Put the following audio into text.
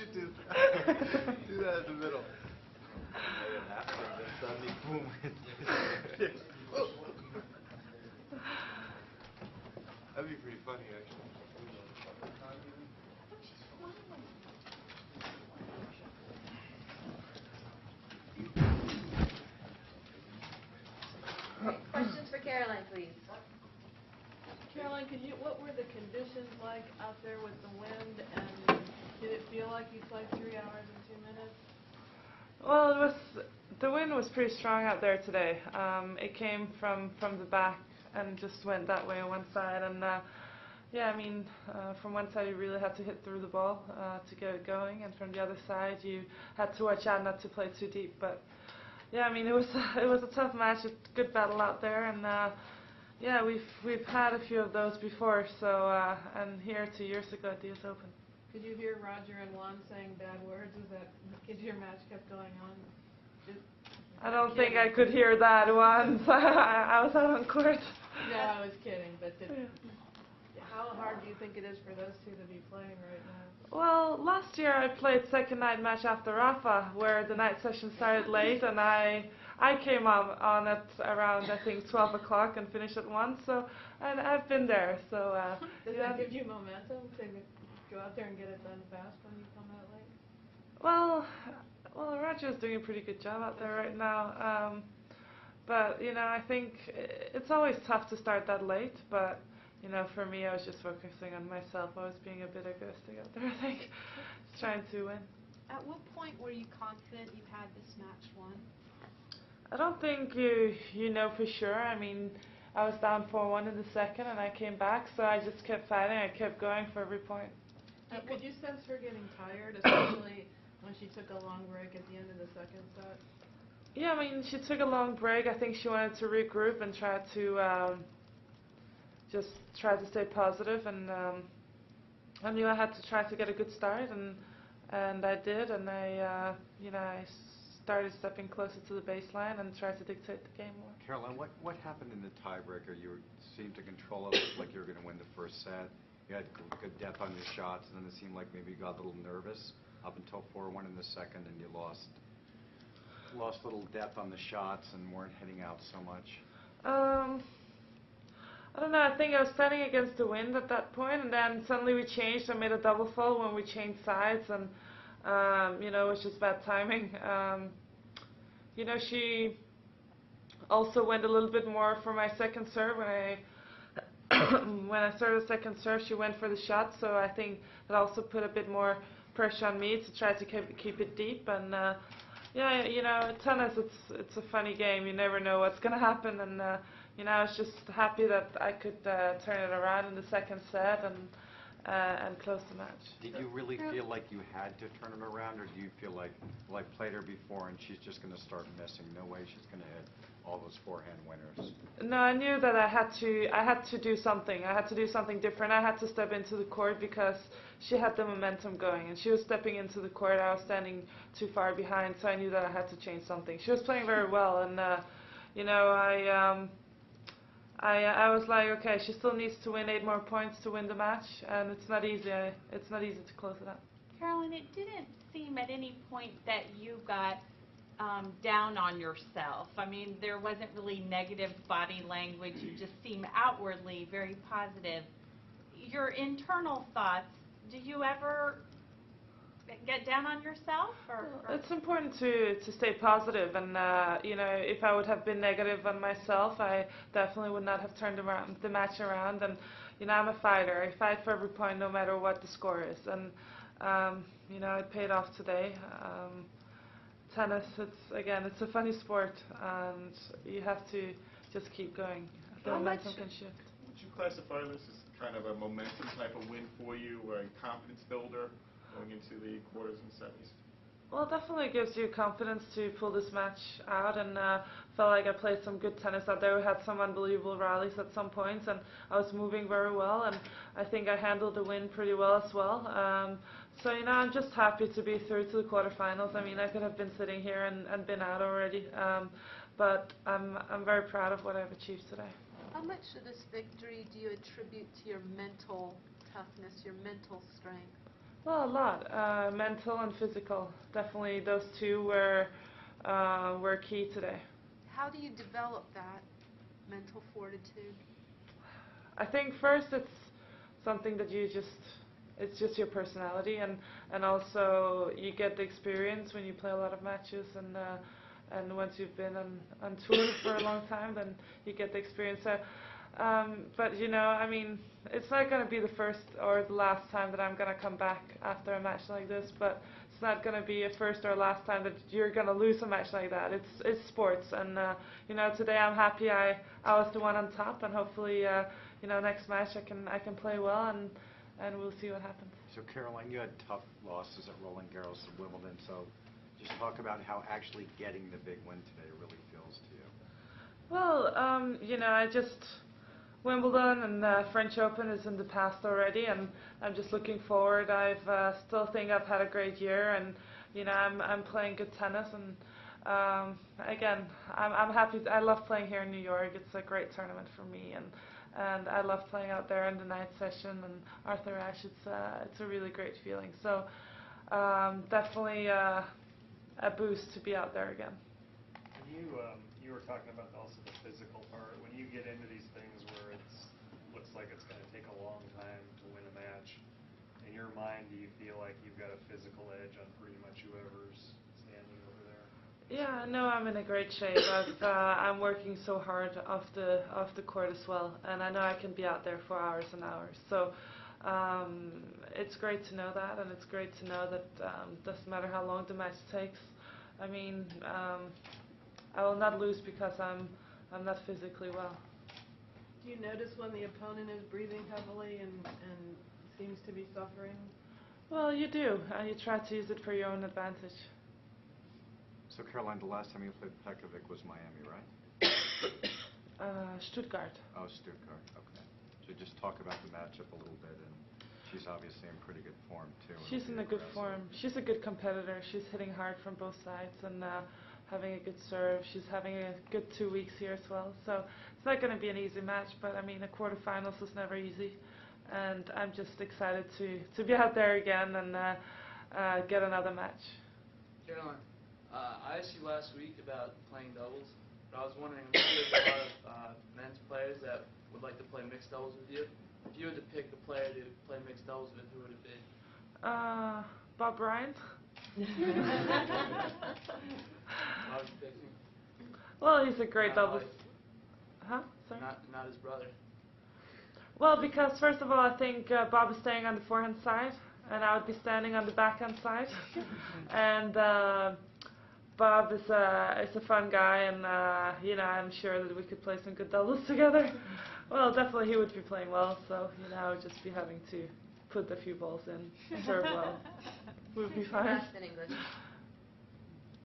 should do that. Do that in the middle. Lay it half, and then suddenly, boom. That'd be pretty funny, actually. Questions for Caroline, please. Caroline, what were the conditions like out there with the wind, and did it feel like you played 3 hours and 2 minutes? Well, the wind was pretty strong out there today. It came from the back and just went that way on one side, and yeah, I mean, from one side you really had to hit through the ball to get it going, and from the other side you had to watch out not to play too deep. But yeah, I mean, it was a tough match, a good battle out there, and yeah, we've had a few of those before. So and here 2 years ago at the US Open. Could you hear Roger and Juan saying bad words? Was that because your match kept going on? I don't think I could hear that once. I was out on court. No, I was kidding. But how hard do you think it is for those two to be playing right now? Well, last year I played second night match after Rafa, where the night session started late, and I came on at around, I think, 12 o'clock and finished at 1. So, and I've been there. So does that give you momentum to go out there and get it done fast when you come out late? Well, Roger's doing a pretty good job out there right now. But you know, I think it's always tough to start that late. But you know, for me, I was just focusing on myself. I was being a bit egoistic out there, I think, just trying to win. At what point were you confident you had this match won? I don't think you know for sure. I mean, I was down 4-1 in the second, and I came back, so I just kept fighting. I kept going for every point. Could you sense her getting tired, especially when she took a long break at the end of the second set? Yeah, I mean, she took a long break. I think she wanted to regroup and try to just try to stay positive, and I knew I had to try to get a good start, and I did, and I you know, I started stepping closer to the baseline and tried to dictate the game more. Caroline, what happened in the tiebreaker? You seemed to control it, like you were going to win the first set. You had good depth on your shots, and then it seemed like maybe you got a little nervous up until 4-1 in the second, and you lost a little depth on the shots and weren't hitting out so much. I don't know, I think I was standing against the wind at that point, and then suddenly we changed. I made a double fault when we changed sides, and you know, it was just bad timing. You know, she also went a little bit more for my second serve. When I started the second serve, she went for the shot, so I think that also put a bit more pressure on me to try to keep it deep. And yeah, you know, tennis, it's a funny game. You never know what's going to happen, and you know, I was just happy that I could turn it around in the second set and close the match. Did you really feel like you had to turn it around, or do you feel like, well, I played her before and she's just going to start missing? No way she's going to hit all those forehand winners. No, I knew that I had to do something. I had to do something different. I had to step into the court because she had the momentum going, and she was stepping into the court. I was standing too far behind, so I knew that I had to change something. She was playing very well, and you know, I was like, okay, she still needs to win 8 more points to win the match, and it's not easy. It's not easy to close it up. Caroline, it didn't seem at any point that you got down on yourself. I mean, there wasn't really negative body language. You just seem outwardly very positive. Your internal thoughts, do you ever get down on yourself? Or? It's important to stay positive, and you know, if I would have been negative on myself, I definitely would not have turned the match around. And you know, I'm a fighter. I fight for every point, no matter what the score is. And you know, it paid off today. Tennis, it's a funny sport, and you have to just keep going. The momentum can shift. Would you classify this as kind of a momentum type of win for you, or a confidence builder going into the quarters and semis? Well, it definitely gives you confidence to pull this match out, and felt like I played some good tennis out there. We had some unbelievable rallies at some points, and I was moving very well, and I think I handled the win pretty well as well. So, you know, I'm just happy to be through to the quarterfinals. I mean, I could have been sitting here and been out already, but I'm very proud of what I've achieved today. How much of this victory do you attribute to your mental toughness, your mental strength? Well, a lot. Mental and physical. Definitely those two were key today. How do you develop that mental fortitude? I think first it's something that it's just your personality, and also you get the experience when you play a lot of matches, and once you've been on tour for a long time, then you get the experience. So, but I mean, it's not going to be the first or the last time that I'm going to come back after a match like this, but it's not going to be a first or last time that you're going to lose a match like that. It's sports, and today I'm happy I was the one on top, and hopefully next match I can play well, and we'll see what happens. So Caroline, you had tough losses at Roland Garros and Wimbledon, so just talk about how actually getting the big win today really feels to you. Well, I just Wimbledon and French Open is in the past already, and I'm just looking forward. I've still think I've had a great year, and I'm playing good tennis, and again, I'm happy. I love playing here in New York. It's a great tournament for me, and I love playing out there in the night session and Arthur Ashe. It's a really great feeling. So definitely a boost to be out there again. You were talking about also the physical part. When you get into these things where it looks like it's going to take a long time to win a match, in your mind, do you feel like you've got a physical edge on pretty much whoever's standing over there? Yeah, no, I'm in a great shape. I'm working so hard off the court as well, and I know I can be out there for hours and hours. So it's great to know that, and it's great to know that doesn't matter how long the match takes. I mean, I will not lose because I'm not physically well. Do you notice when the opponent is breathing heavily and seems to be suffering? Well, you do. You try to use it for your own advantage. So Caroline, the last time you played Pekovic was Miami, right? Stuttgart. Oh, Stuttgart, okay. So just talk about the matchup a little bit, and she's obviously in pretty good form too. She's in a good form. She's a good competitor. She's hitting hard from both sides and having a good serve. She's having a good 2 weeks here as well. So it's not going to be an easy match, but I mean, a quarterfinals is never easy. And I'm just excited to be out there again and get another match. Caroline, I asked you last week about playing doubles, but I was wondering, I'm sure there's a lot of men's players that would like to play mixed doubles with you. If you had to pick a player to play mixed doubles with, who would it be? Bob Bryant. Why would you pick him? Well, he's a great Not doubles. like- Huh? Sorry? Not his brother. Well, because first of all, I think Bob is staying on the forehand side, and I would be standing on the backhand side. And Bob is a fun guy, and I'm sure that we could play some good doubles together. Well, definitely he would be playing well, so I would just be having to put a few balls in, serve well. We'll be fine. Best in English.